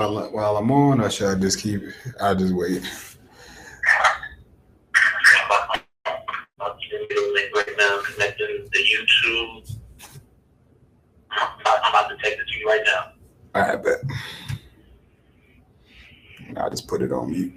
while I'm on, or should I just keep? I'll just wait. I'll send you the link right now. Connecting the YouTube. I'm about to text it to you right now. I bet. I'll just put it on mute.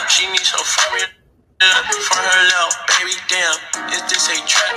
She needs her for her little baby. Damn, is this a trap?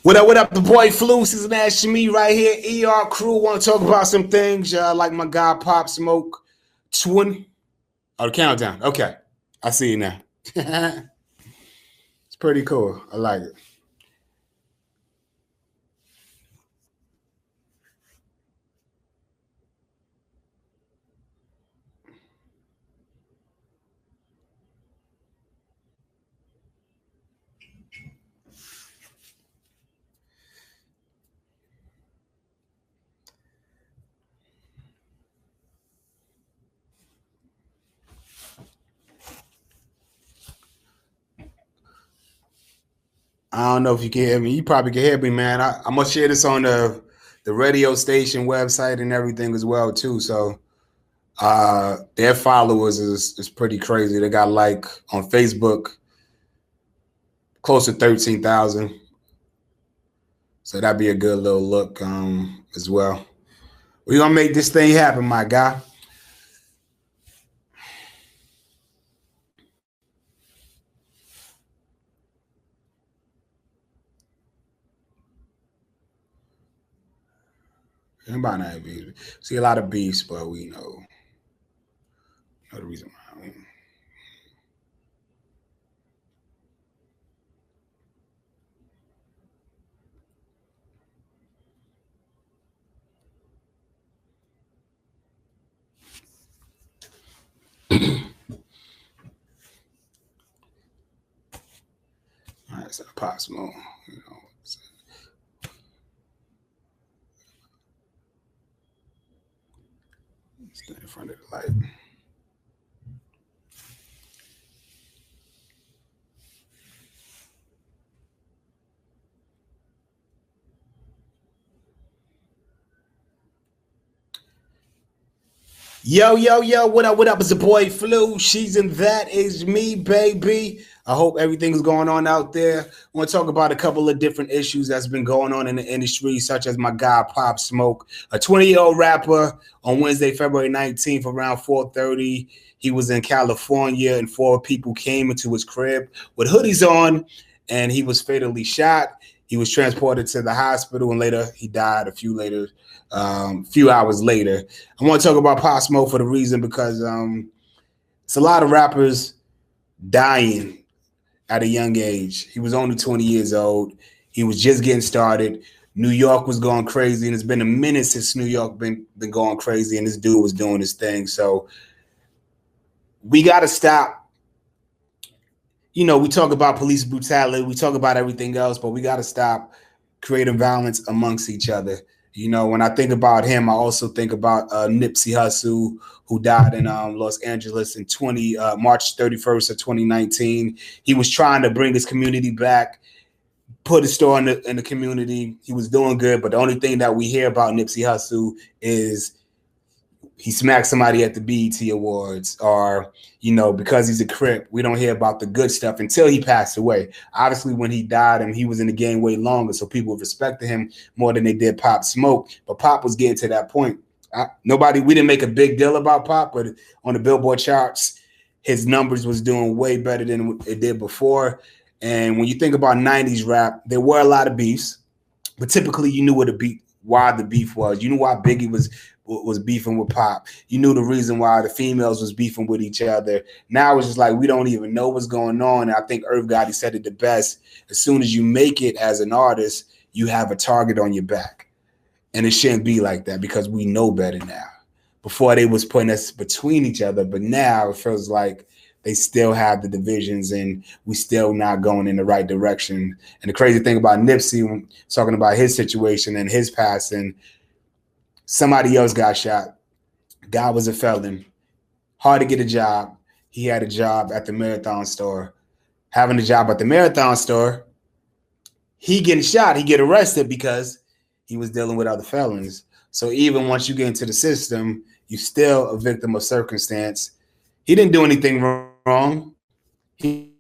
What up, the boy Flu, Season Ash me right here. ER crew want to talk about some things like my guy Pop Smoke 20. Oh, the countdown. Okay. I see it now. It's pretty cool. I like it. I don't know if you can hear me. You probably can hear me, man. I'm gonna share this on the radio station website and everything as well too. So their followers is pretty crazy. They got like on Facebook close to 13,000. So that'd be a good little look as well. We're gonna make this thing happen, my guy. Anybody not be see a lot of beefs, but we know the reason why. All right, so Pop Smoke, you know. Stand in front of the light. Yo, what up? It's the boy Flu. She's in that is me, baby. I hope everything's going on out there. I want to talk about a couple of different issues that's been going on in the industry, such as my guy Pop Smoke, a 20-year-old rapper. On Wednesday, February 19th, around 4:30, he was in California, and 4 people came into his crib with hoodies on, and he was fatally shot. He was transported to the hospital, and later he died a few hours later. I want to talk about Pop Smoke for the reason because it's a lot of rappers dying at a young age. He was only 20 years old. He was just getting started. New York was going crazy, and it's been a minute since New York been going crazy, and this dude was doing his thing. So we got to stop. We talk about police brutality, we talk about everything else, but we got to stop creating violence amongst each other. When I think about him, I also think about Nipsey Hussle, who died in Los Angeles in March 31st of 2019. He was trying to bring his community back, put a store in the community. He was doing good, but the only thing that we hear about Nipsey Hussle is he smacked somebody at the BET Awards, or, because he's a Crip, we don't hear about the good stuff until he passed away. Obviously, when he died, and he was in the game way longer, so people respected him more than they did Pop Smoke. But Pop was getting to that point. We didn't make a big deal about Pop, but on the Billboard charts, his numbers was doing way better than it did before. And when you think about 90s rap, there were a lot of beefs, but typically you knew why the beef was. You knew why Biggie was beefing with Pop. You knew the reason why the females was beefing with each other. Now it's just like we don't even know what's going on. And I think Irv Gotti said it the best. As soon as you make it as an artist, you have a target on your back. And it shouldn't be like that, because we know better now. Before, they was putting us between each other, but now it feels like they still have the divisions and we still not going in the right direction. And the crazy thing about Nipsey, when talking about his situation and his passing, somebody else got shot. Guy was a felon. Hard to get a job. He had a job at the Marathon store. Having a job at the Marathon store, he getting shot. He get arrested because he was dealing with other felons. So even once you get into the system, you're still a victim of circumstance. He didn't do anything wrong. He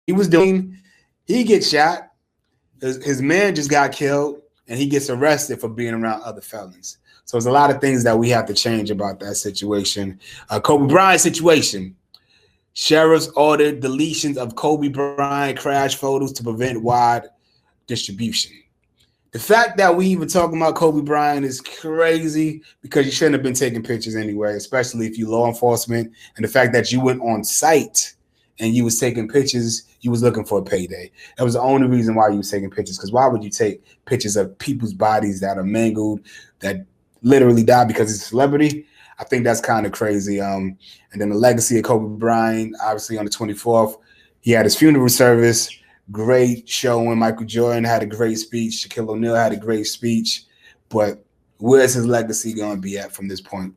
was doing. He gets shot. His man just got killed, and he gets arrested for being around other felons. So there's a lot of things that we have to change about that situation. Kobe Bryant situation. Sheriffs ordered deletions of Kobe Bryant crash photos to prevent wide distribution. The fact that we even talking about Kobe Bryant is crazy, because you shouldn't have been taking pictures anyway, especially if you law enforcement. And the fact that you went on site and you was taking pictures, you was looking for a payday. That was the only reason why you was taking pictures, because why would you take pictures of people's bodies that are mangled, that literally died because he's a celebrity? I think that's kind of crazy. And then the legacy of Kobe Bryant, obviously on the 24th, he had his funeral service. Great show when Michael Jordan had a great speech. Shaquille O'Neal had a great speech. But where's his legacy going to be at from this point?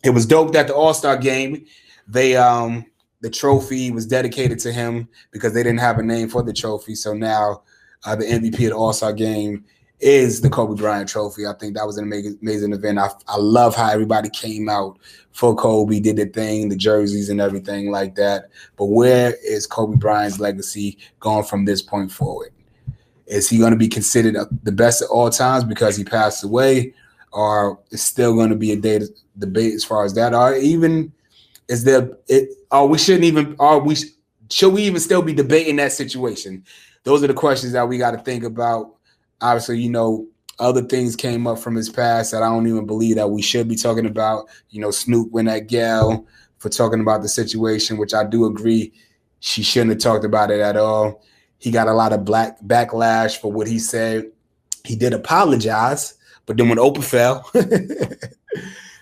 It was dope that the All-Star game, the trophy was dedicated to him because they didn't have a name for the trophy. So now the MVP of the All-Star game is the Kobe Bryant trophy. I think that was an amazing event. I love how everybody came out for Kobe, did their thing, the jerseys and everything like that. But where is Kobe Bryant's legacy going from this point forward? Is he going to be considered the best of all times because he passed away, or is still going to be a debate as far as that? Or even is there? Should we even still be debating that situation? Those are the questions that we got to think about. Obviously, other things came up from his past that I don't even believe that we should be talking about. Snoop went at Gail for talking about the situation, which I do agree she shouldn't have talked about it at all. He got a lot of backlash for what he said. He did apologize, but then when Oprah fell,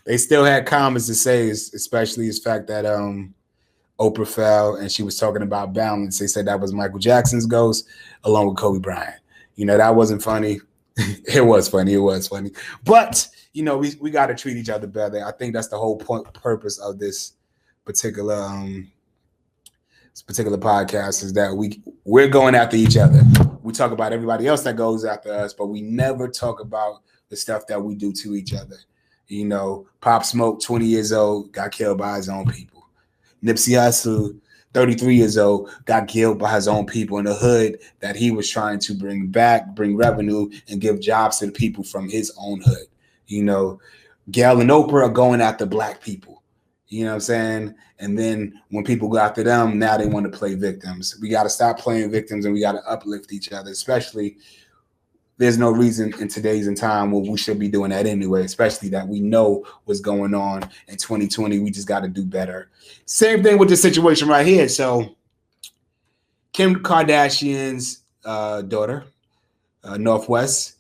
they still had comments to say, especially his fact that Oprah fell and she was talking about balance. They said that was Michael Jackson's ghost along with Kobe Bryant. That wasn't funny. It was funny. But, we got to treat each other better. I think that's the whole purpose of this particular podcast, is that we're going after each other. We talk about everybody else that goes after us, but we never talk about the stuff that we do to each other. Pop Smoke, 20 years old, got killed by his own people. Nipsey Hussle, 33 years old, got killed by his own people in the hood that he was trying to bring revenue, and give jobs to the people from his own hood. Gail and Oprah are going after black people. You know what I'm saying? And then when people go after them, now they want to play victims. We got to stop playing victims, and we got to uplift each other, especially there's no reason in today's time where we should be doing that anyway, especially that we know what's going on in 2020. We just got to do better. Same thing with this situation right here. So Kim Kardashian's daughter, Northwest,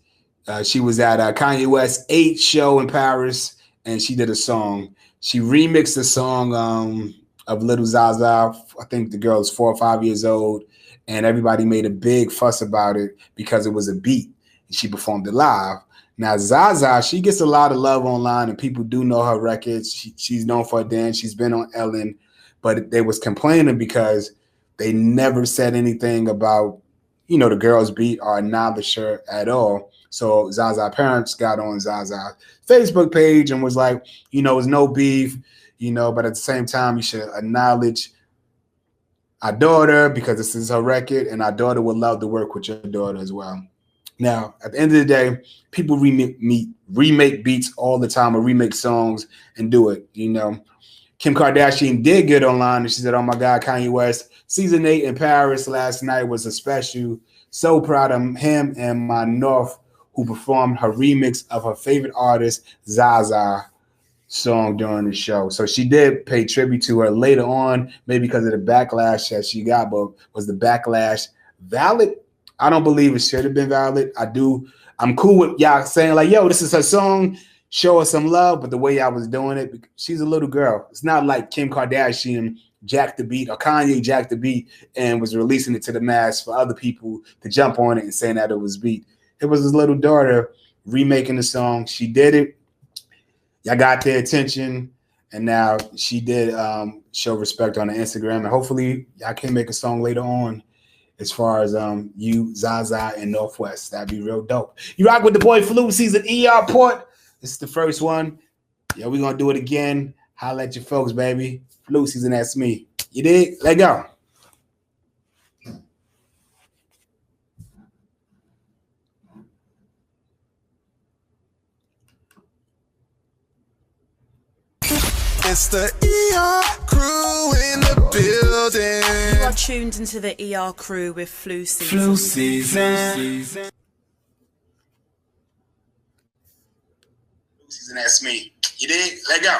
she was at Kanye West's 8 show in Paris, and she did a song. She remixed the song of little Zaza. I think the girl is 4 or 5 years old, and everybody made a big fuss about it because it was a beat. And she performed it live. Now, Zaza, she gets a lot of love online, and people do know her records. She's known for her dance. She's been on Ellen, but they was complaining because they never said anything about, the girl's beat or acknowledged her at all. So Zaza parents got on Zaza's Facebook page and was like, it's no beef, but at the same time, you should acknowledge our daughter because this is her record, and our daughter would love to work with your daughter as well. Now, at the end of the day, people remake beats all the time or remake songs and do it, Kim Kardashian did get online and she said, oh my God, Kanye West, season 8 in Paris last night was a special. So proud of him and my North, who performed her remix of her favorite artist, Zaza, song during the show. So she did pay tribute to her later on, maybe because of the backlash that she got, but was the backlash valid? I don't believe it should have been valid. I'm cool with y'all saying like, yo, this is her song, show her some love, but the way y'all was doing it, she's a little girl. It's not like Kim Kardashian jacked the beat or Kanye jacked the beat and was releasing it to the mass for other people to jump on it and saying that it was beat. It was his little daughter remaking the song. She did it. Y'all got their attention, and now she did show respect on the Instagram, and hopefully y'all can make a song later on as far as you, Zaza, and Northwest. That'd be real dope. You rock with the boy Flu Season ER Port. This is the first one. Yeah, we're going to do it again. Holla at your folks, baby. Flu Season, that's me. You dig? Let go. It's the ER crew in the building. You are tuned into the ER crew with Flu Season. Flu Season. Flu Season, that's me. You dig? Let go.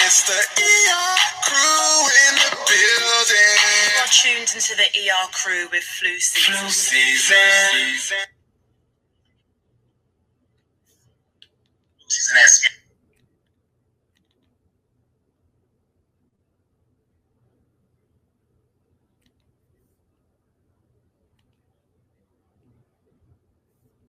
It's the ER crew in the building. You are tuned into the ER crew with Flu Season. Flu Season. Flu Season, that's me.